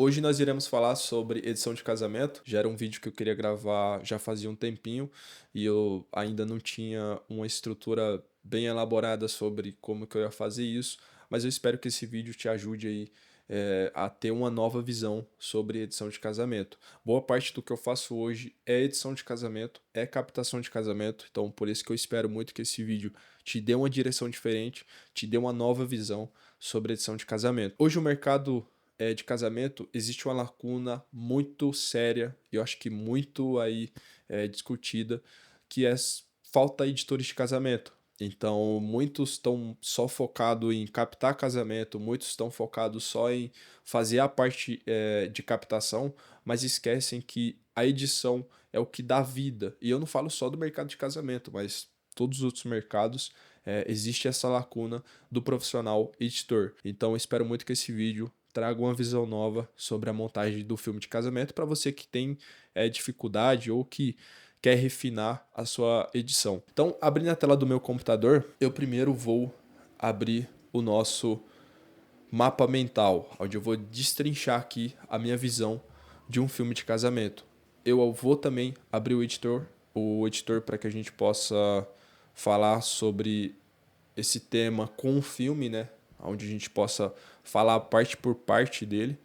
Hoje nós iremos falar sobre edição de casamento. Já era um vídeo que eu queria gravar já fazia um tempinho e eu ainda não tinha uma estrutura bem elaborada sobre como que eu ia fazer isso, mas eu espero que esse vídeo te ajude aí a ter uma nova visão sobre edição de casamento. Boa parte do que eu faço hoje é edição de casamento, é captação de casamento, então por isso que eu espero muito que esse vídeo te dê uma direção diferente, te dê uma nova visão sobre edição de casamento. Hoje o mercado de casamento, existe uma lacuna muito séria, e eu acho que muito aí discutida, que é falta de editores de casamento. Então, muitos estão só focados em captar casamento, muitos estão focados só em fazer a parte de captação, mas esquecem que a edição é o que dá vida. E eu não falo só do mercado de casamento, mas todos os outros mercados, existe essa lacuna do profissional editor. Então, eu espero muito que esse vídeo traga uma visão nova sobre a montagem do filme de casamento para você que tem dificuldade ou que quer refinar a sua edição. Então, abrindo a tela do meu computador, eu primeiro vou abrir o nosso mapa mental, onde eu vou destrinchar aqui a minha visão de um filme de casamento. Eu vou também abrir o editor para que a gente possa falar sobre esse tema com o filme, né? Onde a gente possa falar parte por parte dele.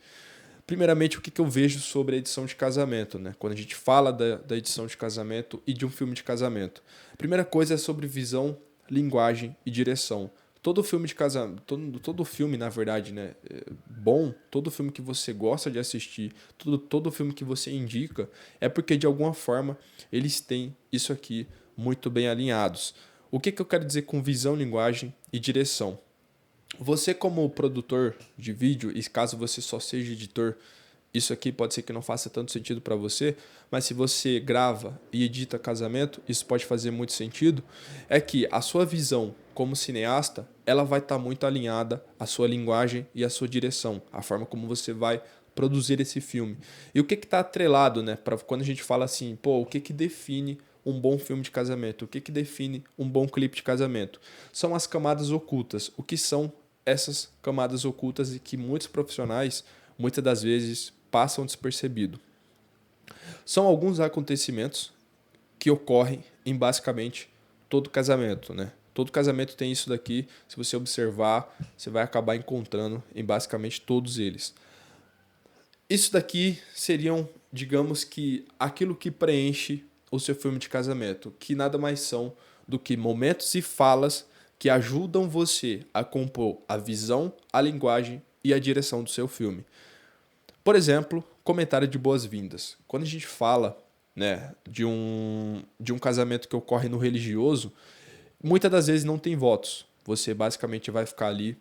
Primeiramente, o que eu vejo sobre a edição de casamento, né? Quando a gente fala da edição de casamento e de um filme de casamento. Primeira coisa é sobre visão, linguagem e direção. Todo filme de casamento, todo filme, na verdade, né, bom, todo filme que você gosta de assistir, todo filme que você indica, é porque de alguma forma eles têm isso aqui muito bem alinhados. O que eu quero dizer com visão, linguagem e direção? Você como produtor de vídeo, e caso você só seja editor, isso aqui pode ser que não faça tanto sentido para você, mas se você grava e edita casamento, isso pode fazer muito sentido, é que a sua visão como cineasta, ela vai estar muito alinhada à sua linguagem e à sua direção, a forma como você vai produzir esse filme. E o que está atrelado, né, para quando a gente fala assim, pô, o que define um bom filme de casamento? O que define um bom clipe de casamento? São as camadas ocultas. O que são essas camadas ocultas e que muitos profissionais, muitas das vezes, passam despercebido? São alguns acontecimentos que ocorrem em basicamente todo casamento, né? Todo casamento tem isso daqui. Se você observar, você vai acabar encontrando em basicamente todos eles. Isso daqui seriam, digamos que, aquilo que preenche o seu filme de casamento, que nada mais são do que momentos e falas que ajudam você a compor a visão, a linguagem e a direção do seu filme. Por exemplo, comentário de boas-vindas. Quando a gente fala, né, de um casamento que ocorre no religioso, muitas das vezes não tem votos. Você basicamente vai ficar ali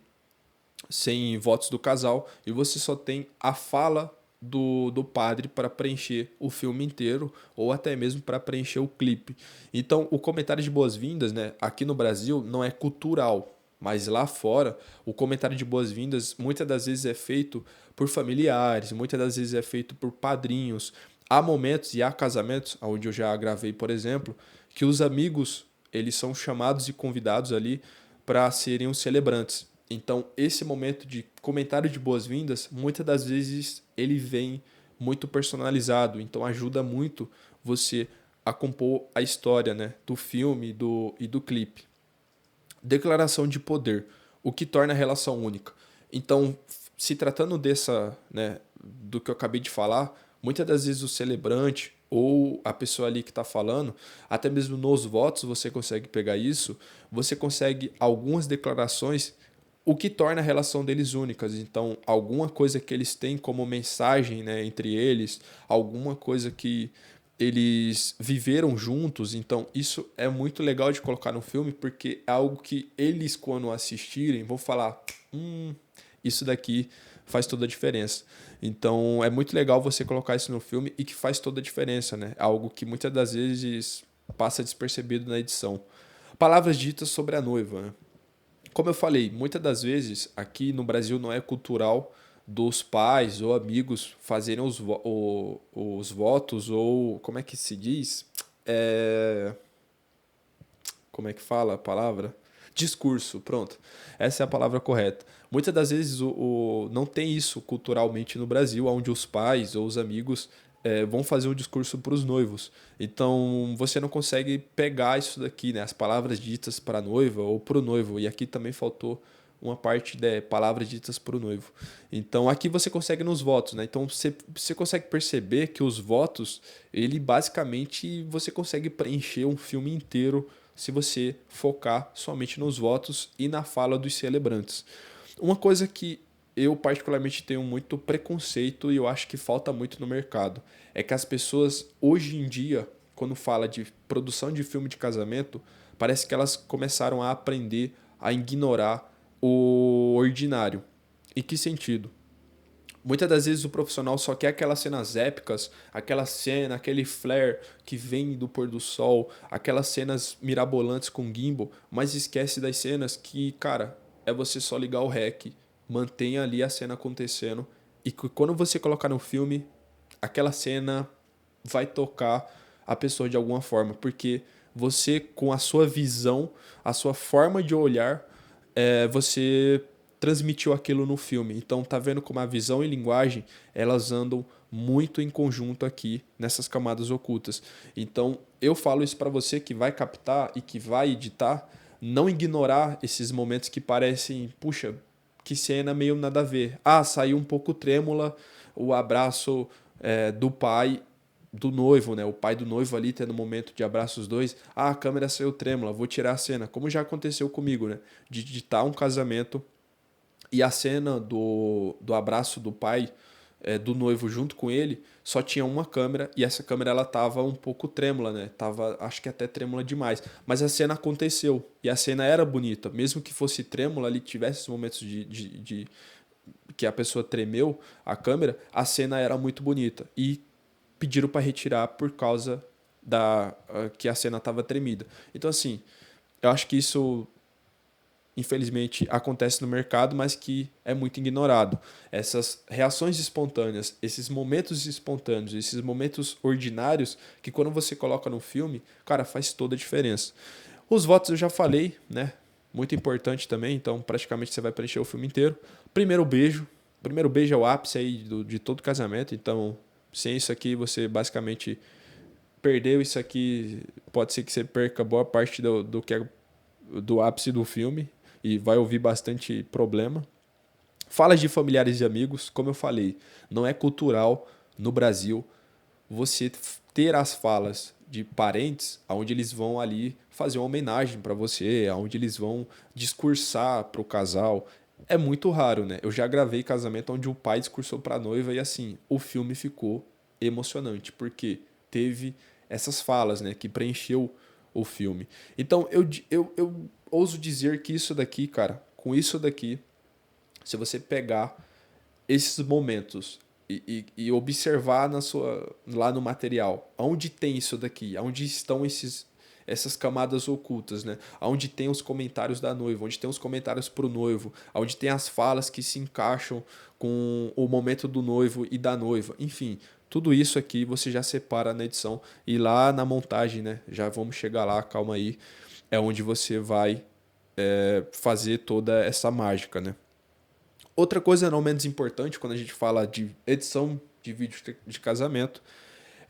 sem votos do casal e você só tem a fala do padre para preencher o filme inteiro ou até mesmo para preencher o clipe. Então, o comentário de boas-vindas, né, aqui no Brasil não é cultural, mas lá fora, o comentário de boas-vindas muitas das vezes é feito por familiares, muitas das vezes é feito por padrinhos. Há momentos e há casamentos, onde eu já gravei, por exemplo, que os amigos eles são chamados e convidados ali para serem os celebrantes. Então, esse momento de comentário de boas-vindas, muitas das vezes ele vem muito personalizado, então ajuda muito você a compor a história, né, do filme e do clipe. Declaração de poder, o que torna a relação única. Então, se tratando dessa, né, do que eu acabei de falar, muitas das vezes o celebrante ou a pessoa ali que está falando, até mesmo nos votos você consegue pegar isso, você consegue algumas declarações, o que torna a relação deles únicas. Então, alguma coisa que eles têm como mensagem, né, entre eles, alguma coisa que eles viveram juntos, então isso é muito legal de colocar no filme, porque é algo que eles, quando assistirem, vão falar: isso daqui faz toda a diferença. Então é muito legal você colocar isso no filme e que faz toda a diferença, né? É algo que muitas das vezes passa despercebido na edição. Palavras ditas sobre a noiva, né? Como eu falei, muitas das vezes aqui no Brasil não é cultural dos pais ou amigos fazerem os votos ou como é que se diz? É, como é que fala a palavra? Discurso, pronto. Essa é a palavra correta. Muitas das vezes não tem isso culturalmente no Brasil, onde os pais ou os amigos vão fazer um discurso para os noivos. Então você não consegue pegar isso daqui, né? As palavras ditas para a noiva ou para o noivo. E aqui também faltou uma parte de palavras ditas para o noivo. Então aqui você consegue nos votos, né? Então você consegue perceber que os votos, ele basicamente você consegue preencher um filme inteiro se você focar somente nos votos e na fala dos celebrantes. Uma coisa que eu particularmente tenho muito preconceito e eu acho que falta muito no mercado é que as pessoas hoje em dia, quando fala de produção de filme de casamento, parece que elas começaram a aprender a ignorar o ordinário. Em que sentido? Muitas das vezes o profissional só quer aquelas cenas épicas, aquela cena, aquele flare que vem do pôr do sol, aquelas cenas mirabolantes com gimbal, mas esquece das cenas que, cara, é você só ligar o REC, mantenha ali a cena acontecendo e que quando você colocar no filme, aquela cena vai tocar a pessoa de alguma forma, porque você com a sua visão, a sua forma de olhar, você transmitiu aquilo no filme. Então tá vendo como a visão e linguagem elas andam muito em conjunto aqui nessas camadas ocultas. Então eu falo isso para você que vai captar e que vai editar, não ignorar esses momentos que parecem, puxa, que cena meio nada a ver. Ah, saiu um pouco trêmula o abraço do pai do noivo, né? O pai do noivo ali tendo um momento de abraço os dois. Ah, a câmera saiu trêmula, vou tirar a cena. Como já aconteceu comigo, né? De editar um casamento e a cena do abraço do pai do noivo junto com ele só tinha uma câmera e essa câmera ela tava um pouco trêmula, né? Tava, acho que até trêmula demais. Mas a cena aconteceu e a cena era bonita. Mesmo que fosse trêmula, ali tivesse esses momentos de que a pessoa tremeu a câmera, a cena era muito bonita. E pediram para retirar por causa da que a cena estava tremida. Então, assim, eu acho que isso infelizmente acontece no mercado, mas que é muito ignorado. Essas reações espontâneas, esses momentos espontâneos, esses momentos ordinários que quando você coloca no filme, cara, faz toda a diferença. Os votos eu já falei, né? Muito importante também, então praticamente você vai preencher o filme inteiro. Primeiro beijo. Primeiro beijo é o ápice aí de todo casamento, então sem isso aqui você basicamente perdeu isso aqui, pode ser que você perca boa parte do que é do ápice do filme e vai ouvir bastante problema. Falas de familiares e amigos, como eu falei, não é cultural no Brasil você ter as falas de parentes onde eles vão ali fazer uma homenagem para você, onde eles vão discursar para o casal. É muito raro, né? Eu já gravei casamento onde o pai discursou para a noiva e assim, o filme ficou emocionante, porque teve essas falas, né, que preencheu o filme. Então eu ouso dizer que isso daqui, cara, com isso daqui, se você pegar esses momentos e observar lá no material, onde tem isso daqui, onde estão essas camadas ocultas, né? Onde tem os comentários da noiva, onde tem os comentários pro noivo, onde tem as falas que se encaixam com o momento do noivo e da noiva, enfim, tudo isso aqui você já separa na edição e lá na montagem, né? Já vamos chegar lá, calma aí, é onde você vai fazer toda essa mágica, né? Outra coisa não menos importante quando a gente fala de edição de vídeo de casamento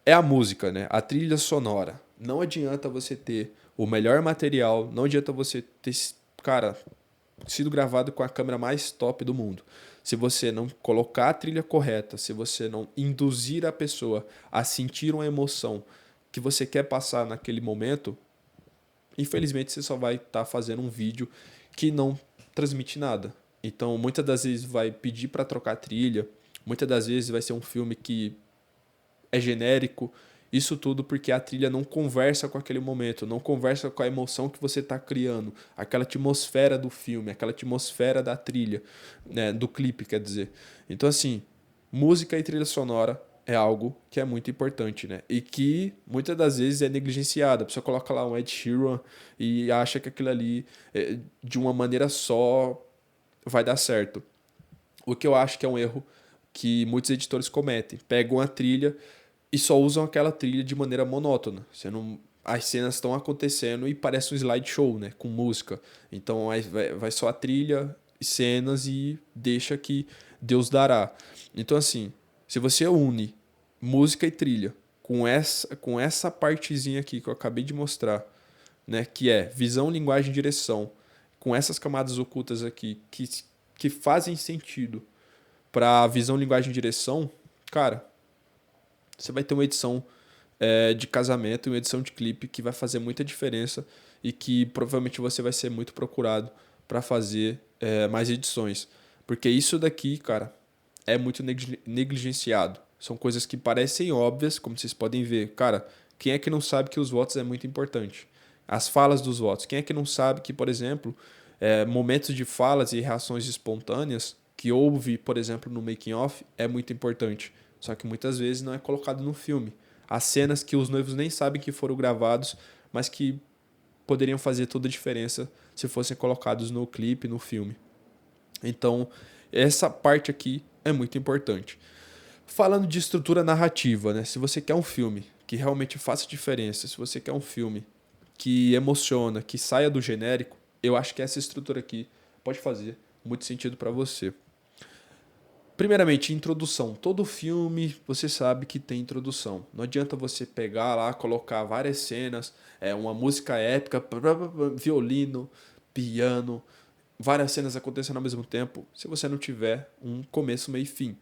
é a música, né? A trilha sonora. Não adianta você ter o melhor material, não adianta você ter, cara, sido gravado com a câmera mais top do mundo. Se você não colocar a trilha correta, se você não induzir a pessoa a sentir uma emoção que você quer passar naquele momento, infelizmente você só vai estar fazendo um vídeo que não transmite nada. Então, muitas das vezes vai pedir para trocar trilha, muitas das vezes vai ser um filme que é genérico. Isso tudo porque a trilha não conversa com aquele momento, não conversa com a emoção que você está criando, aquela atmosfera do filme, aquela atmosfera da trilha, né, do clipe, quer dizer. Então, assim, música e trilha sonora é algo que é muito importante, né? E que muitas das vezes é negligenciada. A pessoa coloca lá um Ed Sheeran e acha que aquilo ali, de uma maneira só, vai dar certo. O que eu acho que é um erro que muitos editores cometem. Pegam a trilha e só usam aquela trilha de maneira monótona. Você não as cenas estão acontecendo e parece um slideshow, né? Com música. Então vai só a trilha, cenas e deixa que Deus dará. Então, assim, se você une música e trilha com essa partezinha aqui que eu acabei de mostrar, né? Que é visão, linguagem e direção, com essas camadas ocultas aqui que fazem sentido para visão, linguagem e direção, cara, você vai ter uma edição de casamento e uma edição de clipe que vai fazer muita diferença e que provavelmente você vai ser muito procurado para fazer mais edições. Porque isso daqui, cara, é muito negligenciado. São coisas que parecem óbvias, como vocês podem ver. Cara, quem é que não sabe que os votos é muito importante? As falas dos votos. Quem é que não sabe que, por exemplo, momentos de falas e reações espontâneas que houve, por exemplo, no making of é muito importante. Só que muitas vezes não é colocado no filme. Há cenas que os noivos nem sabem que foram gravados, mas que poderiam fazer toda a diferença se fossem colocados no clipe, no filme. Então, essa parte aqui é muito importante. Falando de estrutura narrativa, né? Se você quer um filme que realmente faça diferença, se você quer um filme que emociona, que saia do genérico, eu acho que essa estrutura aqui pode fazer muito sentido para você. Primeiramente, introdução. Todo filme você sabe que tem introdução. Não adianta você pegar lá, colocar várias cenas, uma música épica, violino, piano, várias cenas acontecendo ao mesmo tempo, se você não tiver um começo, meio e fim.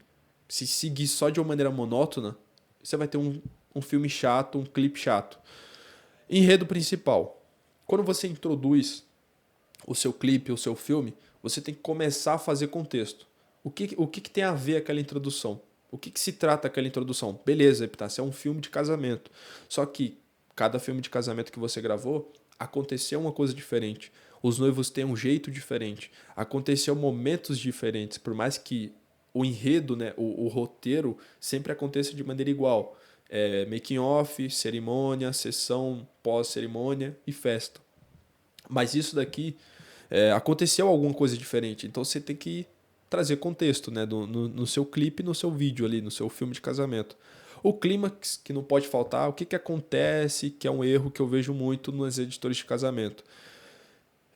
Se seguir só de uma maneira monótona, você vai ter um filme chato, um clipe chato. Enredo principal. Quando você introduz o seu clipe, o seu filme, você tem que começar a fazer contexto. O que tem a ver aquela introdução? O que se trata aquela introdução? Beleza, Epitácio, é um filme de casamento. Só que cada filme de casamento que você gravou, aconteceu uma coisa diferente. Os noivos têm um jeito diferente. Aconteceu momentos diferentes. Por mais que o enredo, né, o roteiro, sempre aconteça de maneira igual. Making off, cerimônia, sessão, pós-cerimônia e festa. Mas isso daqui aconteceu alguma coisa diferente. Então você tem que trazer contexto, né? No seu clipe, no seu vídeo ali, no seu filme de casamento. O clímax, que não pode faltar, o que acontece, que é um erro que eu vejo muito nos editores de casamento.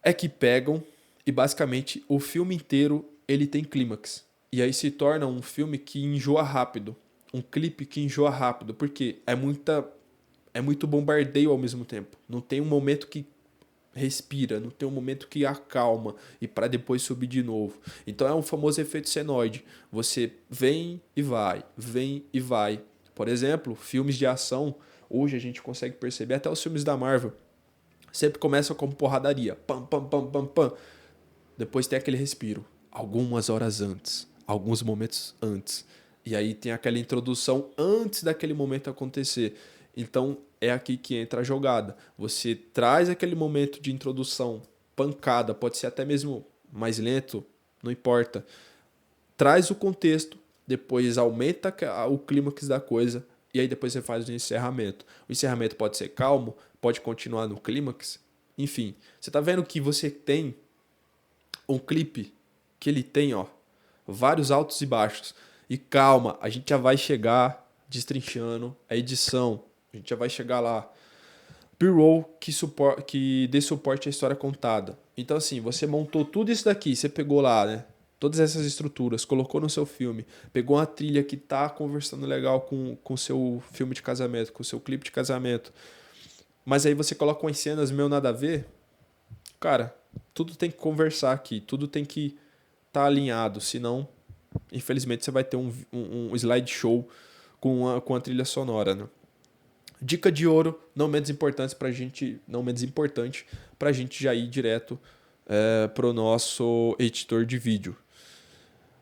É que pegam e basicamente o filme inteiro ele tem clímax. E aí se torna um filme que enjoa rápido. Um clipe que enjoa rápido. Porque é muito bombardeio ao mesmo tempo. Não tem um momento que respira, não tem um momento que acalma e para depois subir de novo. Então é um famoso efeito senoide. Você vem e vai, vem e vai. Por exemplo, filmes de ação, hoje a gente consegue perceber, até os filmes da Marvel, sempre começam como porradaria. Pam, pam, pam, pam, pam. Depois tem aquele respiro. Algumas horas antes, alguns momentos antes. E aí tem aquela introdução antes daquele momento acontecer. Então é aqui que entra a jogada. Você traz aquele momento de introdução, pancada, pode ser até mesmo mais lento, não importa. Traz o contexto, depois aumenta o clímax da coisa e aí depois você faz o encerramento. O encerramento pode ser calmo, pode continuar no clímax. Enfim, você tá vendo que você tem um clipe que ele tem, ó, vários altos e baixos. E calma, a gente já vai chegar destrinchando a edição. A gente já vai chegar lá. B-roll que dê suporte à história contada. Então, assim, você montou tudo isso daqui, você pegou lá, né? Todas essas estruturas, colocou no seu filme, pegou uma trilha que tá conversando legal com o seu filme de casamento, com o seu clipe de casamento. Mas aí você coloca umas cenas meio nada a ver. Cara, tudo tem que conversar aqui, tudo tem que estar alinhado, senão, infelizmente, você vai ter um slideshow com a trilha sonora, né? Dica de ouro, não menos importante para a gente já ir direto para o nosso editor de vídeo.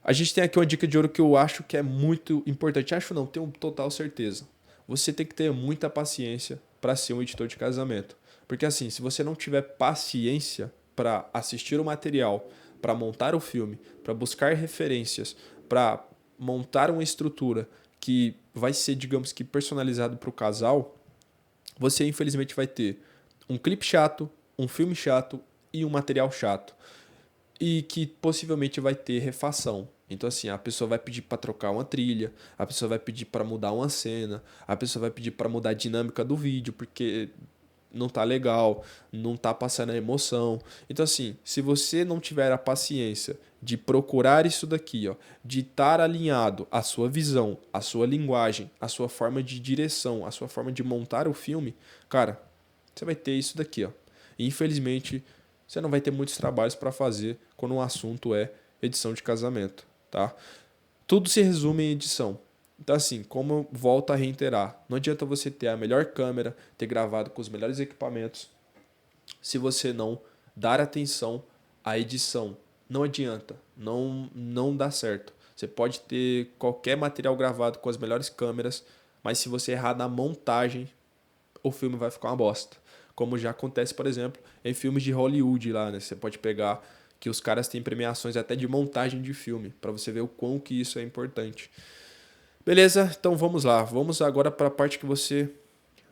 A gente tem aqui uma dica de ouro que eu acho que é muito importante. Acho não, tenho total certeza. Você tem que ter muita paciência para ser um editor de casamento. Porque assim, se você não tiver paciência para assistir o material, para montar o filme, para buscar referências, para montar uma estrutura que vai ser, digamos que, personalizado para o casal, você infelizmente vai ter um clipe chato, um filme chato e um material chato. E que possivelmente vai ter refação. Então, assim, a pessoa vai pedir para trocar uma trilha, a pessoa vai pedir para mudar uma cena, a pessoa vai pedir para mudar a dinâmica do vídeo, porque não tá legal, não tá passando a emoção. Então, assim, se você não tiver a paciência de procurar isso daqui, ó, de estar alinhado à sua visão, à sua linguagem, à sua forma de direção, à sua forma de montar o filme, cara, você vai ter isso daqui, ó. E, infelizmente, você não vai ter muitos trabalhos para fazer quando o assunto é edição de casamento, tá? Tudo se resume em edição. Então, assim, como eu volto a reiterar, não adianta você ter a melhor câmera, ter gravado com os melhores equipamentos, se você não dar atenção à edição. Não adianta, não dá certo. Você pode ter qualquer material gravado com as melhores câmeras, mas se você errar na montagem, o filme vai ficar uma bosta. Como já acontece, por exemplo, em filmes de Hollywood lá, né? Você pode pegar que os caras têm premiações até de montagem de filme, para você ver o quão que isso é importante. Beleza? Então vamos lá. Vamos agora para a parte que você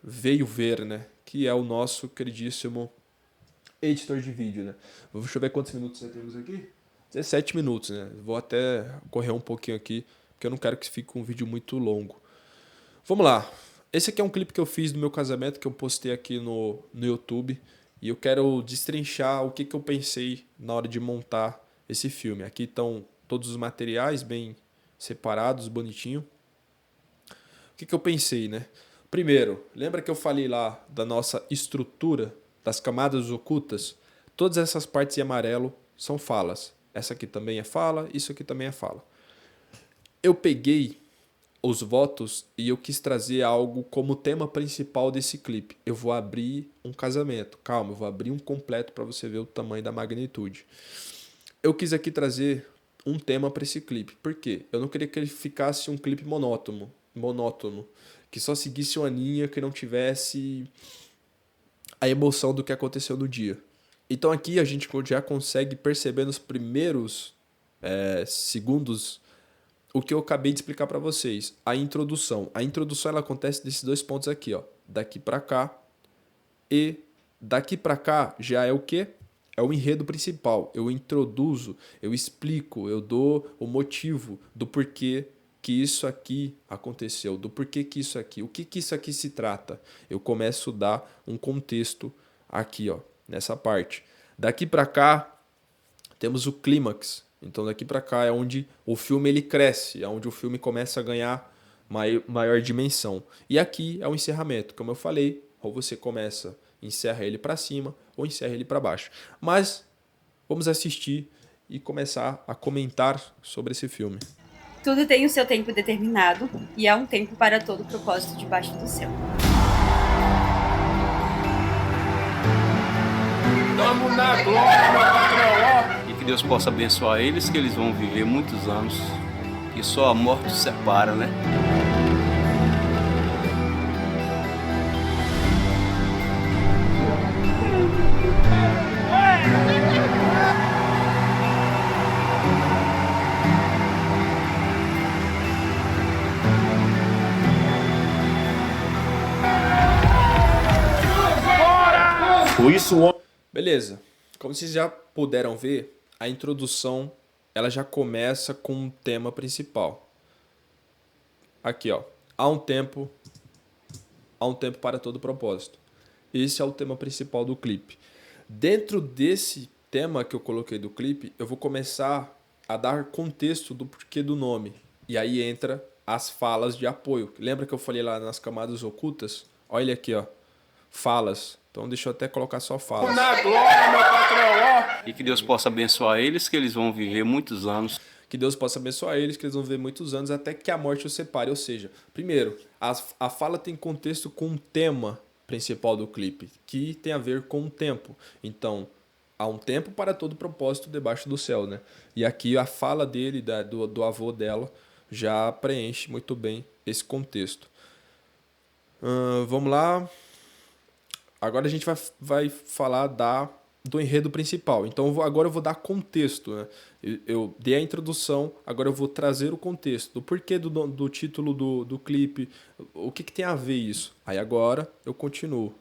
veio ver, né? Que é o nosso queridíssimo editor de vídeo, né? Deixa eu ver quantos minutos já temos aqui. 17 minutos, né? Vou até correr um pouquinho aqui, porque eu não quero que fique um vídeo muito longo. Vamos lá. Esse aqui é um clipe que eu fiz do meu casamento, que eu postei aqui no YouTube. E eu quero destrinchar o que eu pensei na hora de montar esse filme. Aqui estão todos os materiais bem separados, bonitinho. O que eu pensei, né? Primeiro, lembra que eu falei lá da nossa estrutura, das camadas ocultas? Todas essas partes em amarelo são falas. Essa aqui também é fala, isso aqui também é fala. Eu peguei os votos e eu quis trazer algo como tema principal desse clipe. Eu vou abrir um casamento. Calma, eu vou abrir um completo para você ver o tamanho da magnitude. Eu quis aqui trazer um tema para esse clipe. Por quê? Eu não queria que ele ficasse um clipe monótono, que só seguisse uma linha, que não tivesse a emoção do que aconteceu no dia. Então aqui a gente já consegue perceber nos primeiros segundos o que eu acabei de explicar para vocês, a introdução. A introdução ela acontece desses dois pontos aqui, ó, daqui para cá e daqui para cá já é o quê? É o enredo principal. Eu introduzo, eu explico, eu dou o motivo do porquê que isso aqui aconteceu, do porquê que isso aqui, o que isso aqui se trata. Eu começo a dar um contexto aqui, ó, nessa parte. Daqui para cá temos o clímax. Então daqui para cá é onde o filme ele cresce, é onde o filme começa a ganhar maior dimensão. E aqui é o encerramento, como eu falei, ou você começa, encerra ele para cima ou encerra ele para baixo. Mas vamos assistir e começar a comentar sobre esse filme. Tudo tem o seu tempo determinado e há um tempo para todo propósito debaixo do céu. Tamo na glória, meu patrão, ó. E que Deus possa abençoar eles, que eles vão viver muitos anos. E só a morte os separa, né? Por isso, beleza. Como vocês já puderam ver, a introdução ela já começa com um tema principal. Aqui, ó. Há um tempo para todo propósito. Esse é o tema principal do clipe. Dentro desse tema que eu coloquei do clipe, eu vou começar a dar contexto do porquê do nome. E aí entra as falas de apoio. Lembra que eu falei lá nas camadas ocultas? Olha aqui, ó. Falas. Então deixa eu até colocar só falas. Na glória, meu patrão, ó. E que Deus possa abençoar eles, que eles vão viver muitos anos. Que Deus possa abençoar eles, que eles vão viver muitos anos até que a morte os separe. Ou seja, primeiro, a fala tem contexto com o tema principal do clipe, que tem a ver com o tempo. Então, há um tempo para todo propósito debaixo do céu, né? E aqui a fala dele, do avô dela, já preenche muito bem esse contexto. Vamos lá. Agora a gente vai falar do enredo principal. Então agora eu vou dar contexto, né? Eu dei a introdução, agora eu vou trazer o contexto, do porquê do título do clipe, o que tem a ver isso. Aí agora eu continuo.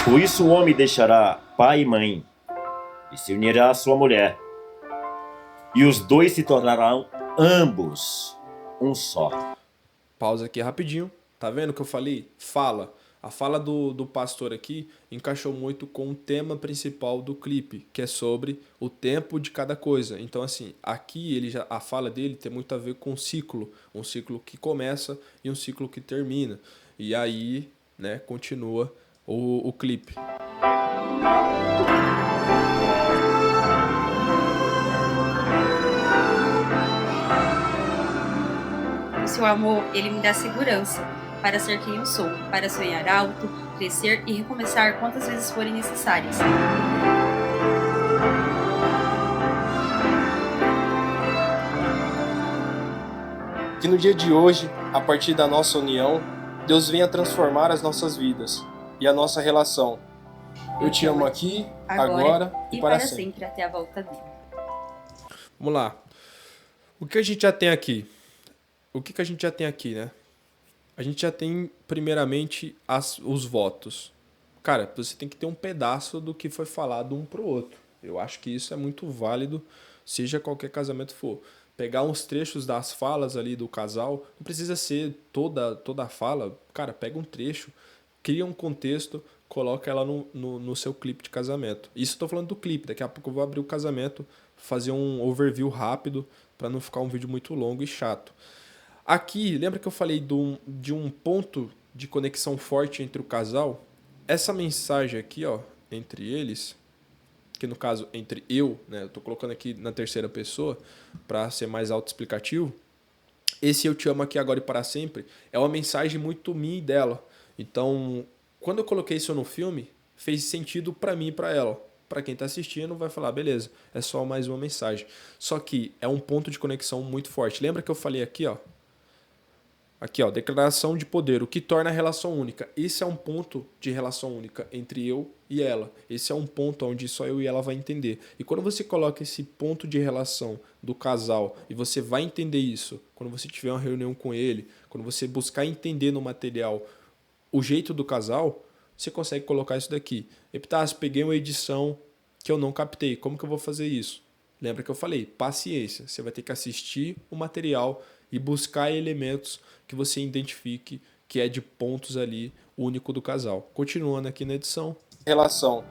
Por isso o homem deixará pai e mãe, e se unirá à sua mulher, e os dois se tornarão ambos um só. Pausa aqui rapidinho. Tá vendo o que eu falei? Fala. A fala do pastor aqui encaixou muito com o tema principal do clipe, que é sobre o tempo de cada coisa. Então, assim, aqui a fala dele tem muito a ver com um ciclo que começa e um ciclo que termina. E aí, né, continua o clipe. O seu amor, ele me dá segurança para ser quem eu sou, para sonhar alto, crescer e recomeçar quantas vezes forem necessárias. Que no dia de hoje, a partir da nossa união, Deus venha transformar as nossas vidas e a nossa relação. Eu te amo aqui, agora e para sempre. Até a volta dele. Vamos lá. O que a gente já tem aqui? O que a gente já tem aqui, né? A gente já tem, primeiramente, os votos. Cara, você tem que ter um pedaço do que foi falado um pro outro. Eu acho que isso é muito válido, seja qualquer casamento for. Pegar uns trechos das falas ali do casal, não precisa ser toda a fala. Cara, pega um trecho, cria um contexto, coloca ela no seu clipe de casamento. Isso eu tô falando do clipe, daqui a pouco eu vou abrir o casamento, fazer um overview rápido, para não ficar um vídeo muito longo e chato. Aqui, lembra que eu falei de um ponto de conexão forte entre o casal? Essa mensagem aqui, ó, entre eles, que no caso entre eu, né, eu tô colocando aqui na terceira pessoa para ser mais autoexplicativo. Esse eu te amo aqui agora e para sempre é uma mensagem muito minha e dela. Então, quando eu coloquei isso no filme, fez sentido para mim e para ela. Para quem tá assistindo vai falar, beleza, é só mais uma mensagem. Só que é um ponto de conexão muito forte. Lembra que eu falei aqui, ó? Aqui, ó, declaração de poder, o que torna a relação única. Esse é um ponto de relação única entre eu e ela. Esse é um ponto onde só eu e ela vai entender. E quando você coloca esse ponto de relação do casal e você vai entender isso, quando você tiver uma reunião com ele, quando você buscar entender no material o jeito do casal, você consegue colocar isso daqui. Epitácio, peguei uma edição que eu não captei. Como que eu vou fazer isso? Lembra que eu falei? Paciência. Você vai ter que assistir o material e buscar elementos que você identifique que é de pontos ali único do casal. Continuando aqui na edição. Relação.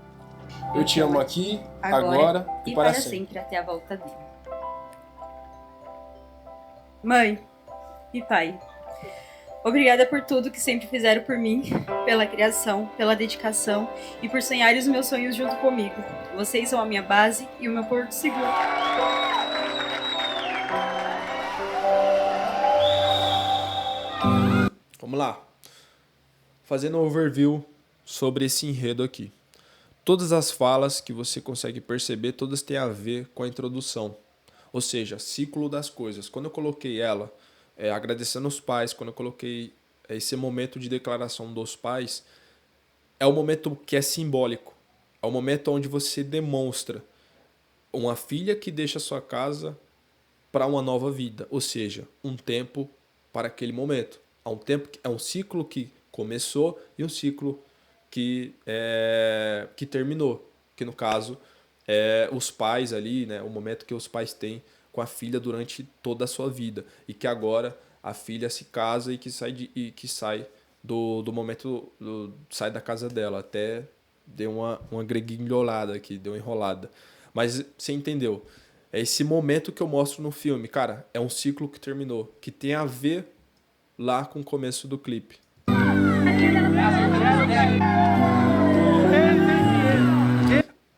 Eu te amo aqui, agora e para sempre. Até a volta dele. Mãe e pai, obrigada por tudo que sempre fizeram por mim, pela criação, pela dedicação e por sonharem os meus sonhos junto comigo. Vocês são a minha base e o meu porto seguro. Vamos lá. Fazendo um overview sobre esse enredo aqui. Todas as falas que você consegue perceber, todas têm a ver com a introdução. Ou seja, ciclo das coisas. Quando eu coloquei ela agradecendo os pais, quando eu coloquei esse momento de declaração dos pais, é o momento que é simbólico. É o momento onde você demonstra uma filha que deixa sua casa para uma nova vida. Ou seja, um tempo para aquele momento. É um ciclo que começou e um ciclo que terminou. Que no caso é os pais ali, né? O momento que os pais têm com a filha durante toda a sua vida. E que agora a filha se casa e que sai do momento, sai da casa dela. Até deu uma greguinholada aqui, deu uma enrolada. Mas você entendeu? É esse momento que eu mostro no filme. Cara, é um ciclo que terminou. Que tem a ver lá com o começo do clipe.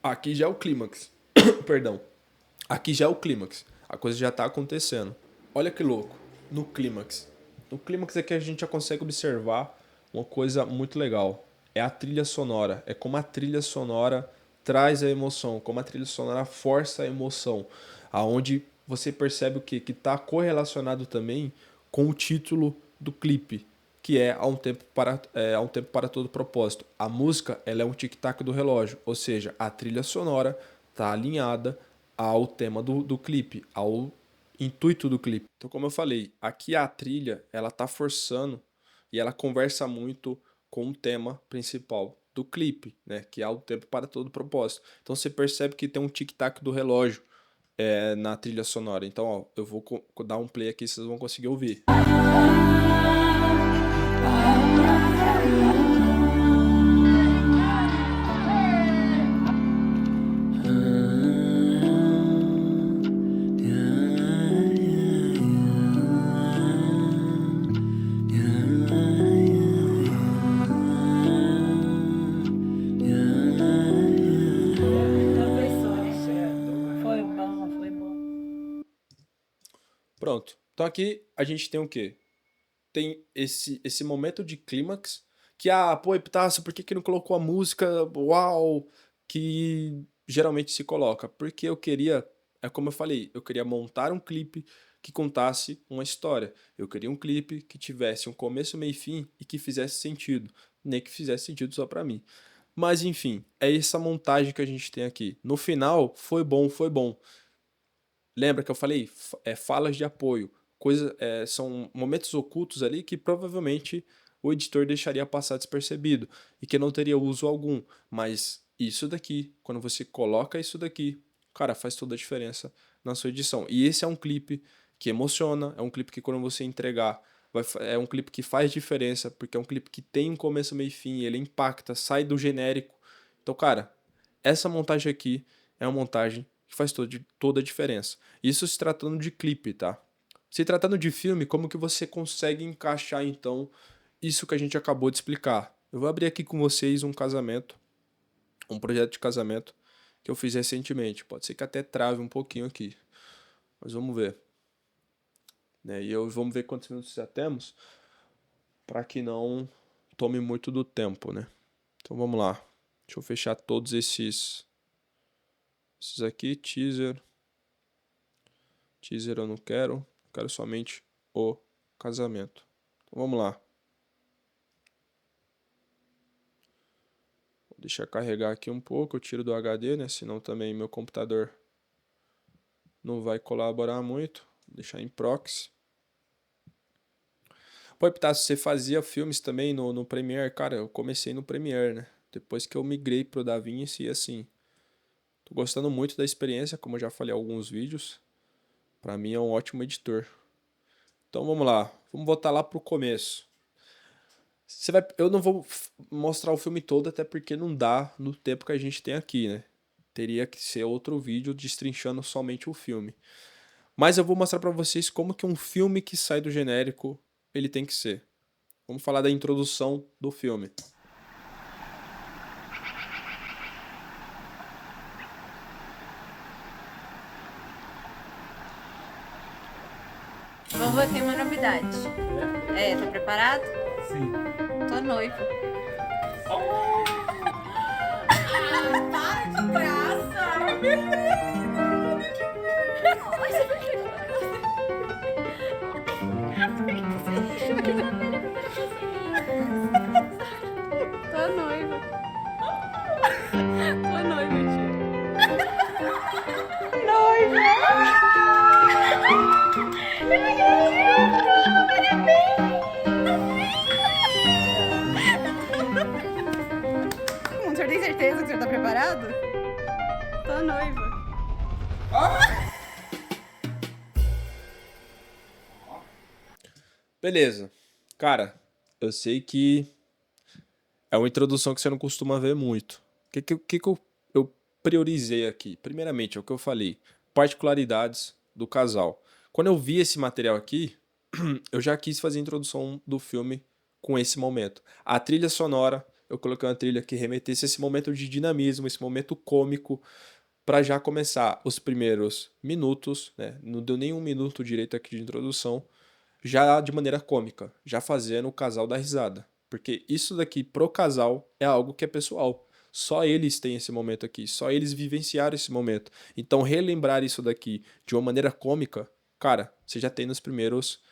Aqui já é o clímax. Perdão. Aqui já é o clímax. A coisa já tá acontecendo. Olha que louco. No clímax. No clímax é que a gente já consegue observar uma coisa muito legal. É a trilha sonora. É como a trilha sonora traz a emoção. Como a trilha sonora força a emoção. Aonde você percebe o quê? Que tá correlacionado também com o título do clipe, que é Há um tempo para todo propósito. A música, ela é um tic-tac do relógio, ou seja, a trilha sonora está alinhada ao tema do clipe, ao intuito do clipe. Então, como eu falei, aqui a trilha, ela tá forçando e ela conversa muito com o tema principal do clipe, né, que é Há um tempo para todo propósito. Então, você percebe que tem um tic-tac do relógio na trilha sonora. Então, ó, eu vou dar um play aqui, vocês vão conseguir ouvir. Pronto. Então aqui a gente tem o quê? Tem esse momento de clímax que, pô, Epitácio, por que não colocou a música, uau, que geralmente se coloca? Porque eu queria, como eu falei, eu queria montar um clipe que contasse uma história. Eu queria um clipe que tivesse um começo, meio e fim e que fizesse sentido, nem que fizesse sentido só pra mim. Mas enfim, é essa montagem que a gente tem aqui. No final, foi bom, foi bom. Lembra que eu falei? Falas de apoio. São momentos ocultos ali que provavelmente o editor deixaria passar despercebido e que não teria uso algum. Mas isso daqui, quando você coloca isso daqui, cara, faz toda a diferença na sua edição. E esse é um clipe que emociona, é um clipe que quando você entregar, é um clipe que faz diferença, porque é um clipe que tem um começo, meio e fim, ele impacta, sai do genérico. Então, cara, essa montagem aqui é uma montagem que faz toda a diferença. Isso se tratando de clipe, tá? Se tratando de filme, como que você consegue encaixar, então, isso que a gente acabou de explicar? Eu vou abrir aqui com vocês um projeto de casamento que eu fiz recentemente. Pode ser que até trave um pouquinho aqui, mas vamos ver. Né? Vamos ver quantos minutos já temos, para que não tome muito do tempo, né? Então vamos lá. Deixa eu fechar todos esses aqui, teaser eu não quero somente o casamento. Então vamos lá. Vou deixar carregar aqui um pouco, eu tiro do HD, né? Senão também meu computador não vai colaborar muito. Vou deixar em proxy. Pô, Epitácio, você fazia filmes também no Premiere? Cara, eu comecei no Premiere, né? Depois que eu migrei pro DaVinci, assim, tô gostando muito da experiência, como eu já falei em alguns vídeos. Pra mim é um ótimo editor. Então vamos lá, vamos voltar lá pro começo. Eu não vou mostrar o filme todo, até porque não dá no tempo que a gente tem aqui, né? Teria que ser outro vídeo destrinchando somente o filme. Mas eu vou mostrar pra vocês como que um filme que sai do genérico, ele tem que ser. Vamos falar da introdução do filme. Vovô, tem uma novidade. Tá preparado? Sim. Tô noiva. Para de graça! Tô noiva. Tô noiva, tio. Noiva! O senhor tem certeza que o senhor tá preparado? Tô noiva. Beleza. Cara, eu sei que é uma introdução que você não costuma ver muito. O que eu priorizei aqui? Primeiramente, é o que eu falei. Particularidades do casal. Quando eu vi esse material aqui, eu já quis fazer a introdução do filme com esse momento. A trilha sonora, eu coloquei uma trilha que remetesse a esse momento de dinamismo, esse momento cômico, para já começar os primeiros minutos, né? Não deu nem um minuto direito aqui de introdução, já de maneira cômica, já fazendo o casal dar risada. Porque isso daqui pro casal é algo que é pessoal. Só eles têm esse momento aqui, só eles vivenciaram esse momento. Então relembrar isso daqui de uma maneira cômica, cara, você já tem nos primeiros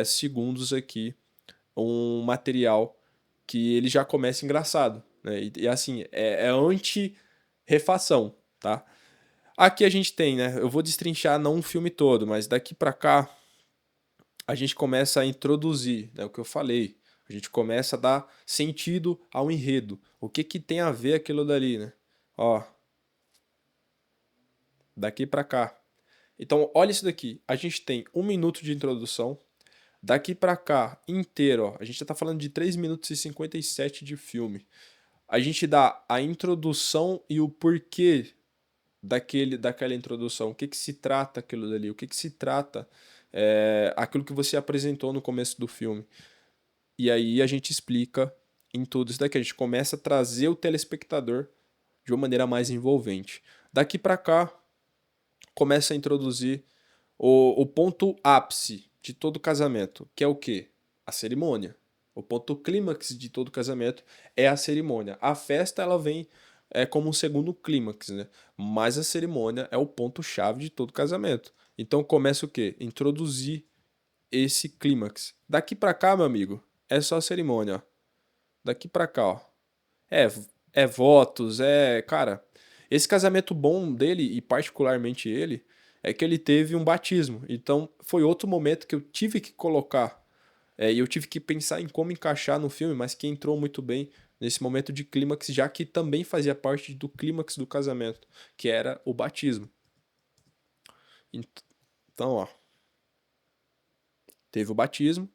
segundos aqui um material que ele já começa engraçado, né? E assim, é anti-refação, tá? Aqui a gente tem, né? Eu vou destrinchar não o filme todo, mas daqui pra cá a gente começa a introduzir, né, o que eu falei. A gente começa a dar sentido ao enredo. O que tem a ver aquilo dali, né? Ó. Daqui pra cá. Então, olha isso daqui. A gente tem 1 minuto de introdução. Daqui pra cá, inteiro, ó. A gente já tá falando de 3 minutos e 57 de filme. A gente dá a introdução e o porquê daquela introdução. O que se trata aquilo dali? O que se trata aquilo que você apresentou no começo do filme. E aí a gente explica em tudo isso daqui. A gente começa a trazer o telespectador de uma maneira mais envolvente. Daqui pra cá, começa a introduzir O ponto ápice de todo casamento, que é o quê? A cerimônia. O ponto clímax de todo casamento é a cerimônia. A festa, ela vem como um segundo clímax, né? Mas a cerimônia é o ponto-chave de todo casamento. Então começa o quê? Introduzir esse clímax. Daqui pra cá, meu amigo, é só a cerimônia, ó. Daqui pra cá, ó. É votos, cara, esse casamento bom dele, e particularmente ele, é que ele teve um batismo. Então foi outro momento que eu tive que colocar, e eu tive que pensar em como encaixar no filme, mas que entrou muito bem nesse momento de clímax, já que também fazia parte do clímax do casamento, que era o batismo. Então, ó, teve o batismo.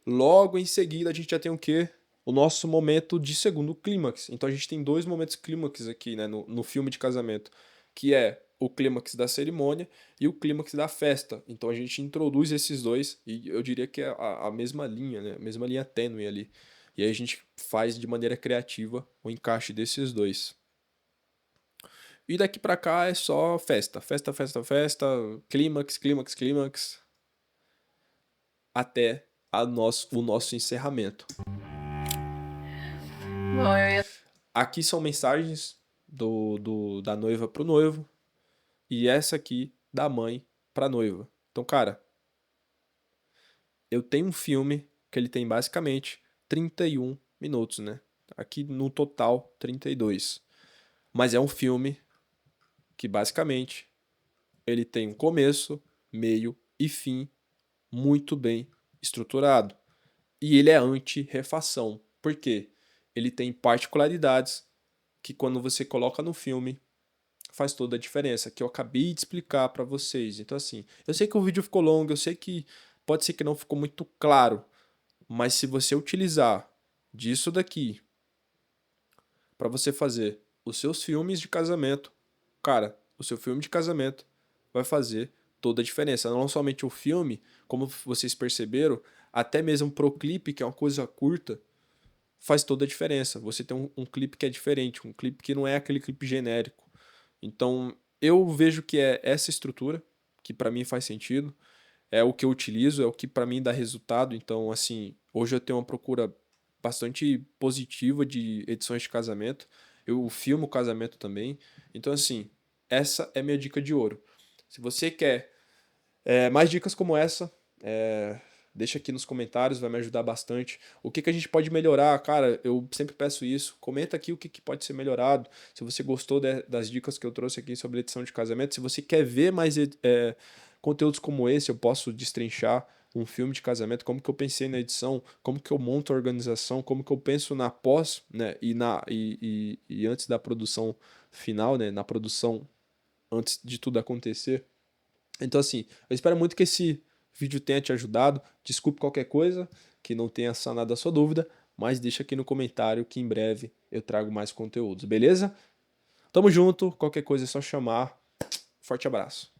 Logo em seguida a gente já tem o quê? O nosso momento de segundo clímax. Então a gente tem dois momentos clímax aqui, né, no filme de casamento, que é o clímax da cerimônia e o clímax da festa. Então a gente introduz esses dois e eu diria que é a mesma linha, né, a mesma linha tênue ali. E aí a gente faz de maneira criativa o encaixe desses dois. E daqui pra cá é só festa, festa, festa, festa, clímax, clímax, clímax, até o nosso encerramento. Bom, Aqui são mensagens da noiva pro noivo e essa aqui da mãe pra noiva. Então, cara, eu tenho um filme que ele tem basicamente 31 minutos, né? Aqui no total 32. Mas é um filme que basicamente ele tem um começo, meio e fim muito bem estruturado. E ele é anti-refação. Por quê? Ele tem particularidades que quando você coloca no filme faz toda a diferença, que eu acabei de explicar para vocês. Então assim, eu sei que o vídeo ficou longo, eu sei que pode ser que não ficou muito claro, mas se você utilizar disso daqui para você fazer os seus filmes de casamento, cara, o seu filme de casamento vai fazer toda a diferença. Não somente o filme, como vocês perceberam, até mesmo pro clipe, que é uma coisa curta, faz toda a diferença. Você tem um clipe que é diferente, um clipe que não é aquele clipe genérico. Então, eu vejo que é essa estrutura que para mim faz sentido, é o que eu utilizo, é o que para mim dá resultado. Então, assim, hoje eu tenho uma procura bastante positiva de edições de casamento. Eu filmo o casamento também. Então, assim, essa é minha dica de ouro. Se você quer mais dicas como essa, deixa aqui nos comentários, vai me ajudar bastante. O que a gente pode melhorar? Cara, eu sempre peço isso. Comenta aqui o que pode ser melhorado. Se você gostou das dicas que eu trouxe aqui sobre edição de casamento, se você quer ver mais conteúdos como esse, eu posso destrinchar um filme de casamento, como que eu pensei na edição, como que eu monto a organização, como que eu penso na pós, né, e antes da produção final, né, na produção antes de tudo acontecer. Então assim, eu espero muito que esse vídeo tenha te ajudado. Desculpe qualquer coisa que não tenha sanado a sua dúvida, mas deixa aqui no comentário que em breve eu trago mais conteúdos, beleza? Tamo junto, qualquer coisa é só chamar. Forte abraço.